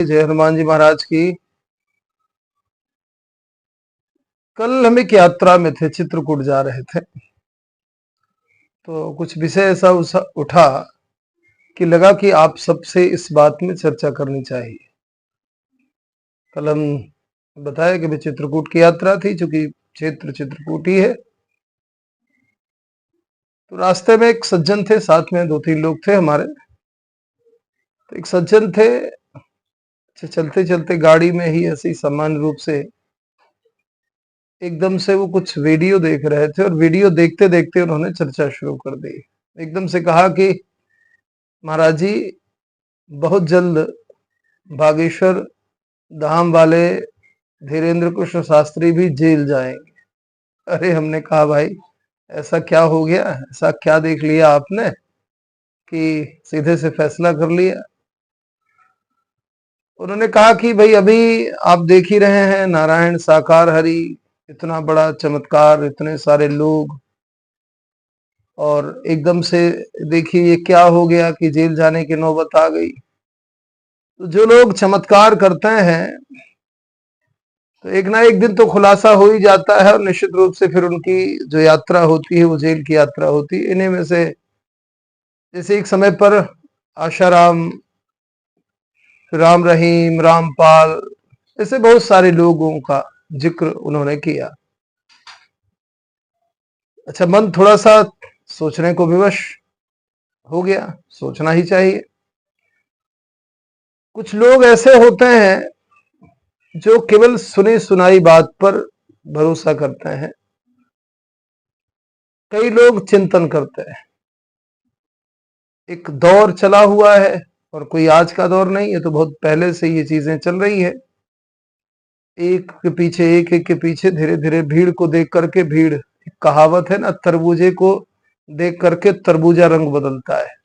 जय हनुमान जी महाराज की। कल हम एक यात्रा में थे, चित्रकूट जा रहे थे, तो कुछ विषय ऐसा उठा कि लगा कि आप सबसे इस बात में चर्चा करनी चाहिए। कल हम बताया कि भाई चित्रकूट की यात्रा थी, चूंकि क्षेत्र चित्रकूट ही है। तो रास्ते में एक सज्जन थे, साथ में 2-3 लोग थे हमारे। तो एक सज्जन थे, चलते चलते गाड़ी में ही ऐसे ही सामान्य रूप से एकदम से वो कुछ वीडियो देख रहे थे, और वीडियो देखते देखते उन्होंने चर्चा शुरू कर दी। एकदम से कहा कि महाराज जी, बहुत जल्द बागेश्वर धाम वाले धीरेन्द्र कृष्ण शास्त्री भी जेल जाएंगे। अरे हमने कहा भाई ऐसा क्या हो गया, ऐसा क्या देख लिया आपने कि सीधे से फैसला कर लिया। उन्होंने कहा कि भाई अभी आप देख ही रहे हैं, नारायण साकार हरि, इतना बड़ा चमत्कार, इतने सारे लोग, और एकदम से देखिए ये क्या हो गया कि जेल जाने की नौबत आ गई। तो जो लोग चमत्कार करते हैं तो एक ना एक दिन तो खुलासा हो ही जाता है, और निश्चित रूप से फिर उनकी जो यात्रा होती है वो जेल की यात्रा होती है। इन्हीं में से जैसे एक समय पर आशाराम, राम रहीम, रामपाल, ऐसे बहुत सारे लोगों का जिक्र उन्होंने किया। अच्छा, मन थोड़ा सा सोचने को विवश हो गया, सोचना ही चाहिए। कुछ लोग ऐसे होते हैं जो केवल सुनी सुनाई बात पर भरोसा करते हैं, कई लोग चिंतन करते हैं। एक दौर चला हुआ है, और कोई आज का दौर नहीं है, तो बहुत पहले से ये चीजें चल रही है। एक के पीछे एक, एक के पीछे धीरे धीरे भीड़ को देख करके भीड़, एक कहावत है ना, तरबूजे को देख करके तरबूजा रंग बदलता है।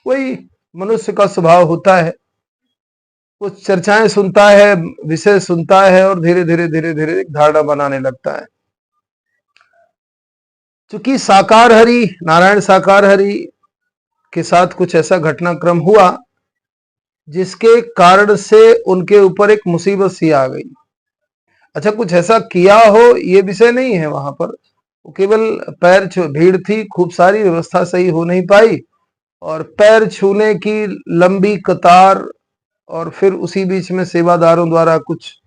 वही मनुष्य का स्वभाव होता है, कुछ चर्चाएं सुनता है, विषय सुनता है, और धीरे धीरे धीरे धीरे एक धारणा बनाने लगता है। चूंकि साकार हरि, नारायण साकार हरि के साथ कुछ ऐसा घटनाक्रम हुआ जिसके कारण से उनके ऊपर एक मुसीबत सी आ गई। अच्छा, कुछ ऐसा किया हो ये विषय नहीं है वहां पर, वो केवल पैर भीड़ थी, खूब सारी व्यवस्था सही हो नहीं पाई, और पैर छूने की लंबी कतार, और फिर उसी बीच में सेवादारों द्वारा कुछ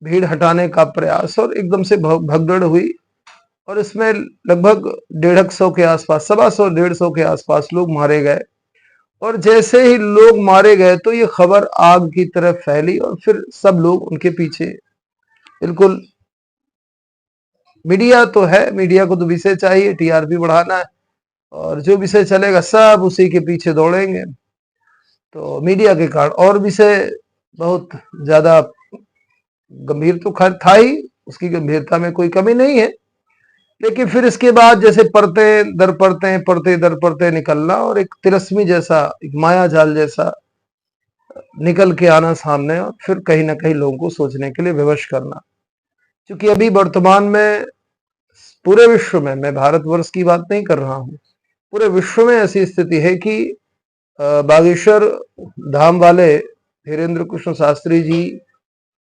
भीड़ हटाने का प्रयास, और एकदम से भगदड़ हुई, और इसमें लगभग 150 के आसपास, 125 150 के आसपास लोग मारे गए। और जैसे ही लोग मारे गए तो ये खबर आग की तरह फैली, और फिर सब लोग उनके पीछे। बिल्कुल, मीडिया तो है, मीडिया को तो विषय चाहिए, टीआरपी बढ़ाना है, और जो विषय चलेगा सब उसी के पीछे दौड़ेंगे। तो मीडिया के कारण और विषय बहुत ज्यादा गंभीर तो खैर था ही, उसकी गंभीरता में कोई कमी नहीं है, लेकिन फिर इसके बाद जैसे परतें दर परतें, परतें दर परतें निकलना, और एक तिरस्मी जैसा, एक माया जाल जैसा निकल के आना सामने, और फिर कहीं ना कहीं लोगों को सोचने के लिए विवश करना। क्योंकि अभी वर्तमान में पूरे विश्व में, मैं भारतवर्ष की बात नहीं कर रहा हूं, पूरे विश्व में ऐसी स्थिति है कि बागेश्वर धाम वाले धीरेन्द्र कृष्ण शास्त्री जी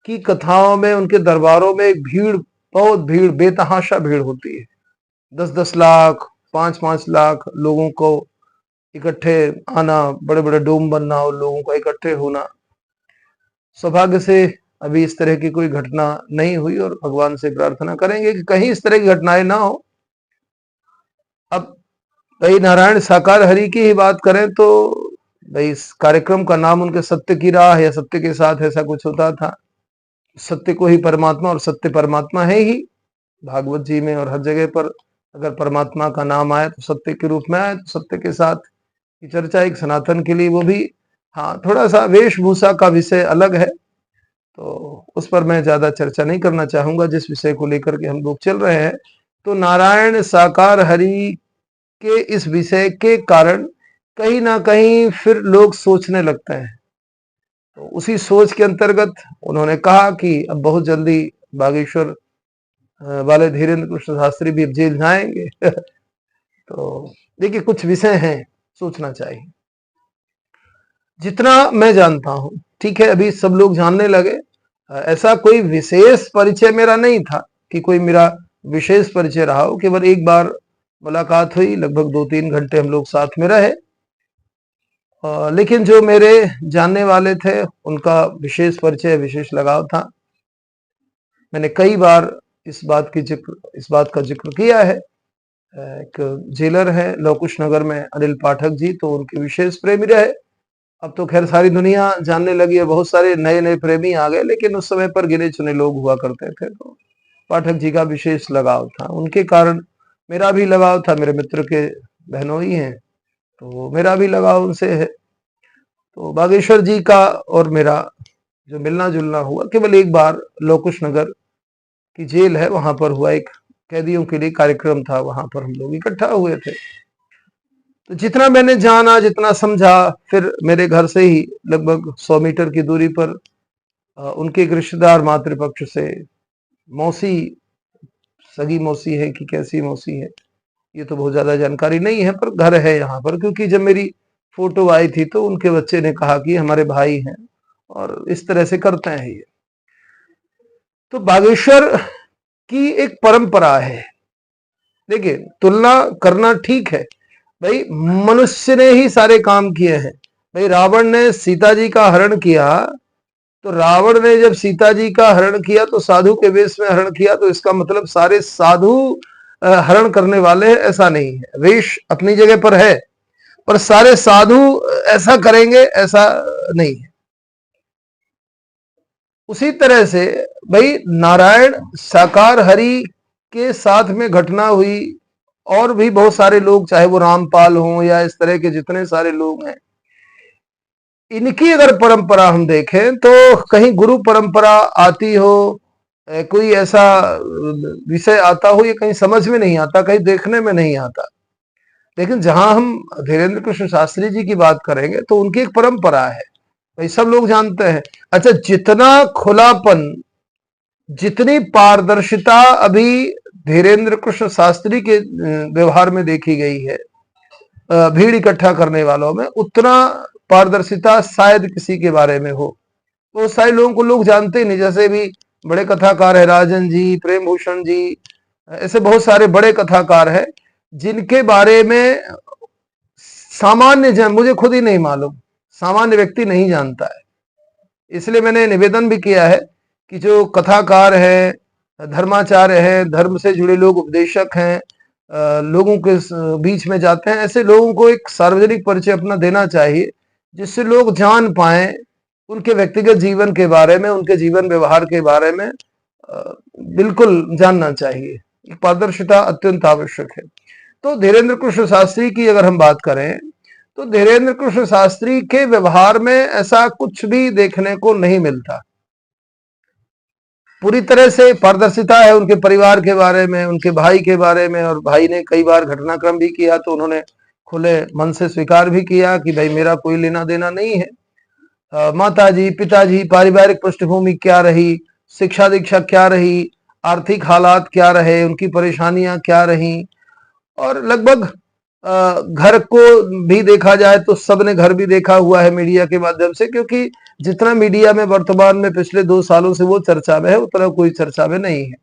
की कथाओं में, उनके दरबारों में एक भीड़, बहुत भीड़, बेतहाशा भीड़ होती है। 10-10 लाख, 5-5 लाख लोगों को इकट्ठे आना, बड़े बड़े डोम बनना और लोगों का इकट्ठे होना। सौभाग्य से अभी इस तरह की कोई घटना नहीं हुई, और भगवान से प्रार्थना करेंगे कि कहीं इस तरह की घटनाएं ना हो। अब भाई नारायण साकार हरि की ही बात करें तो भाई इस कार्यक्रम का नाम उनके सत्य की राह या सत्य के साथ ऐसा कुछ होता था। सत्य को ही परमात्मा, और सत्य परमात्मा है ही। भागवत जी में और हर जगह पर अगर परमात्मा का नाम आए तो सत्य के रूप में आए, तो सत्य के साथ की चर्चा एक सनातन के लिए, वो भी हाँ थोड़ा सा वेशभूषा का विषय अलग है, तो उस पर मैं ज्यादा चर्चा नहीं करना चाहूंगा। जिस विषय को लेकर के हम लोग चल रहे हैं, तो नारायण साकार हरि के इस विषय के कारण कहीं ना कहीं फिर लोग सोचने लगते हैं। तो उसी सोच के अंतर्गत उन्होंने कहा कि अब बहुत जल्दी बागेश्वर वाले धीरेन्द्र कृष्ण शास्त्री भी अब जेल जाएंगे। तो देखिए, कुछ विषय हैं, सोचना चाहिए। जितना मैं जानता हूं, ठीक है, अभी सब लोग जानने लगे। ऐसा कोई विशेष परिचय मेरा नहीं था कि कोई मेरा विशेष परिचय रहा हो। केवल एक बार मुलाकात हुई, लगभग 2-3 घंटे हम लोग साथ में रहे। लेकिन जो मेरे जानने वाले थे उनका विशेष परिचय, विशेष लगाव था। मैंने कई बार इस बात का जिक्र किया है। एक जेलर है लवकुश नगर में, अनिल पाठक जी, तो उनके विशेष प्रेमी रहे। अब तो खैर सारी दुनिया जानने लगी है, बहुत सारे नए नए प्रेमी आ गए, लेकिन उस समय पर गिने चुने लोग हुआ करते थे। तो पाठक जी का विशेष लगाव था, उनके कारण मेरा भी लगाव था। मेरे मित्र के बहनों ही हैं, तो मेरा भी लगाव उनसे है। तो बागेश्वर जी का और मेरा जो मिलना जुलना हुआ केवल एक बार, लवकुश नगर की जेल है वहां पर हुआ। एक कैदियों के लिए कार्यक्रम था, वहां पर हम लोग इकट्ठा हुए थे। तो जितना मैंने जाना, जितना समझा, फिर मेरे घर से ही लगभग 100 मीटर की दूरी पर उनके एक रिश्तेदार मातृपक्ष से, मौसी, सगी मौसी है कि कैसी मौसी है ये तो बहुत ज्यादा जानकारी नहीं है, पर घर है यहाँ पर। क्योंकि जब मेरी फोटो आई थी तो उनके बच्चे ने कहा कि हमारे भाई हैं और इस तरह से करते हैं ये। तो बागेश्वर की एक परंपरा है। देखिए, तुलना करना ठीक है भाई, मनुष्य ने ही सारे काम किए हैं। भाई रावण ने सीता जी का हरण किया, तो रावण ने जब सीता जी का हरण किया तो साधु के वेश में हरण किया, तो इसका मतलब सारे साधु हरण करने वाले हैं, ऐसा नहीं है। वेश अपनी जगह पर है, पर सारे साधु ऐसा करेंगे ऐसा नहीं है। उसी तरह से भाई नारायण साकार हरि के साथ में घटना हुई, और भी बहुत सारे लोग, चाहे वो रामपाल हों या इस तरह के जितने सारे लोग हैं, इनकी अगर परंपरा हम देखें तो कहीं गुरु परंपरा आती हो, कोई ऐसा विषय आता हो, ये कहीं समझ में नहीं आता, कहीं देखने में नहीं आता। लेकिन जहां हम धीरेन्द्र कृष्ण शास्त्री जी की बात करेंगे तो उनकी एक परंपरा है, भाई सब लोग जानते हैं। अच्छा, जितना खुलापन, जितनी पारदर्शिता अभी धीरेन्द्र कृष्ण शास्त्री के व्यवहार में देखी गई है भीड़ इकट्ठा करने वालों में, उतना पारदर्शिता शायद किसी के बारे में हो। बहुत सारे लोगों को लोग जानते ही नहीं। जैसे भी बड़े कथाकार है, राजन जी, प्रेम भूषण जी, ऐसे बहुत सारे बड़े कथाकार हैं जिनके बारे में सामान्य जन, मुझे खुद ही नहीं मालूम, सामान्य व्यक्ति नहीं जानता है। इसलिए मैंने निवेदन भी किया है कि जो कथाकार है, धर्माचार्य है, धर्म से जुड़े लोग, उपदेशक हैं, लोगों के बीच में जाते हैं, ऐसे लोगों को एक सार्वजनिक परिचय अपना देना चाहिए, जिससे लोग जान पाए उनके व्यक्तिगत जीवन के बारे में, उनके जीवन व्यवहार के बारे में बिल्कुल जानना चाहिए। पारदर्शिता अत्यंत आवश्यक है। तो धीरेन्द्र कृष्ण शास्त्री की अगर हम बात करें तो धीरेन्द्र कृष्ण शास्त्री के व्यवहार में ऐसा कुछ भी देखने को नहीं मिलता। पूरी तरह से पारदर्शिता है उनके परिवार के बारे में, उनके भाई के बारे में, और भाई ने कई बार घटनाक्रम भी किया तो उन्होंने खुले मन से स्वीकार भी किया कि भाई मेरा कोई लेना देना नहीं है। माताजी, पिताजी, पारिवारिक पृष्ठभूमि क्या रही, शिक्षा दीक्षा क्या रही, आर्थिक हालात क्या रहे, उनकी परेशानियां क्या रही, और लगभग घर को भी देखा जाए तो सबने घर भी देखा हुआ है मीडिया के माध्यम से। क्योंकि जितना मीडिया में वर्तमान में पिछले 2 सालों से वो चर्चा में है, उतना कोई चर्चा में नहीं है।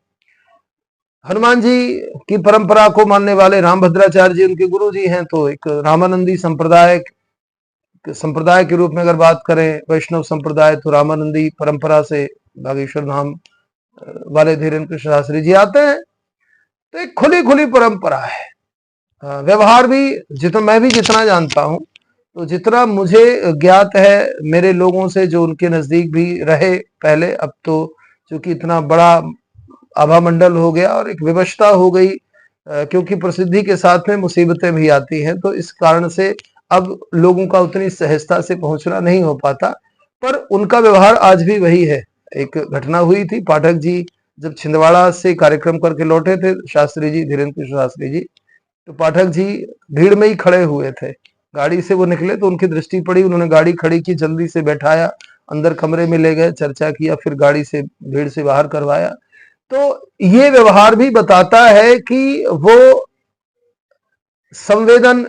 हनुमान जी की परंपरा को मानने वाले रामभद्राचार्य जी उनके गुरु जी हैं, तो एक रामानंदी संप्रदाय के रूप में अगर बात करें, वैष्णव संप्रदाय, तो रामानंदी परंपरा से बागेश्वर धाम वाले धीरेन्द्र कृष्ण शास्त्री जी आते हैं। तो एक खुली खुली परंपरा है। व्यवहार भी, मैं भी जितना जानता हूं, तो जितना मुझे ज्ञात है मेरे लोगों से जो उनके नजदीक भी रहे पहले, अब तो चूंकि इतना बड़ा आभा मंडल हो गया और एक विवशता हो गई, क्योंकि प्रसिद्धि के साथ में मुसीबतें भी आती हैं, तो इस कारण से अब लोगों का उतनी सहजता से पहुंचना नहीं हो पाता। पर उनका व्यवहार आज भी वही है। एक घटना हुई थी, पाठक जी जब छिंदवाड़ा से कार्यक्रम करके लौटे थे, शास्त्री जी, धीरेन्द्र कृष्ण शास्त्री जी, तो पाठक जी भीड़ में ही खड़े हुए थे। गाड़ी से वो निकले तो उनकी दृष्टि पड़ी, उन्होंने गाड़ी खड़ी की, जल्दी से बैठाया, अंदर कमरे में ले गए, चर्चा किया, फिर गाड़ी से भीड़ से बाहर करवाया। तो ये व्यवहार भी बताता है कि वो संवेदन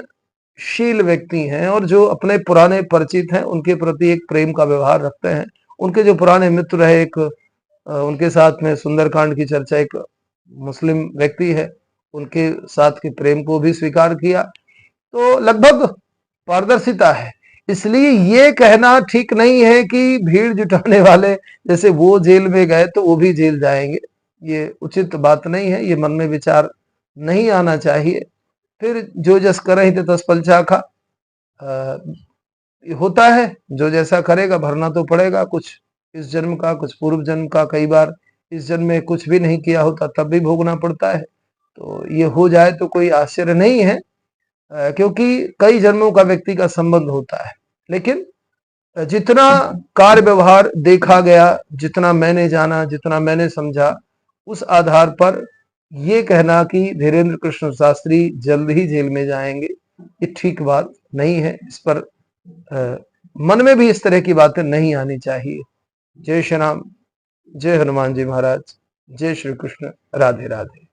शील व्यक्ति हैं और जो अपने पुराने परिचित हैं उनके प्रति एक प्रेम का व्यवहार रखते हैं। उनके जो पुराने मित्र रहे, एक उनके साथ में सुंदरकांड की चर्चा, एक मुस्लिम व्यक्ति है, उनके साथ के प्रेम को भी स्वीकार किया। तो लगभग पारदर्शिता है। इसलिए ये कहना ठीक नहीं है कि भीड़ जुटाने वाले जैसे वो जेल में गए तो वो भी जेल जाएंगे। ये उचित बात नहीं है, ये मन में विचार नहीं आना चाहिए। फिर जो जस करहि ते तस फल चाखा, होता है, जो जैसा करेगा भरना तो पड़ेगा, कुछ इस जन्म का, कुछ पूर्व जन्म का, कई बार इस जन्म में कुछ भी नहीं किया होता तब भी भोगना पड़ता है। तो ये हो जाए तो कोई आश्चर्य नहीं है, क्योंकि कई जन्मों का व्यक्ति का संबंध होता है। लेकिन जितना कार्य व्यवहार देखा गया, जितना मैंने जाना, जितना मैंने समझा, उस आधार पर ये कहना कि धीरेन्द्र कृष्ण शास्त्री जल्द ही जेल में जाएंगे, ये ठीक बात नहीं है। इस पर मन में भी इस तरह की बातें नहीं आनी चाहिए। जय श्री राम, जय हनुमान जी महाराज, जय श्री कृष्ण, राधे राधे।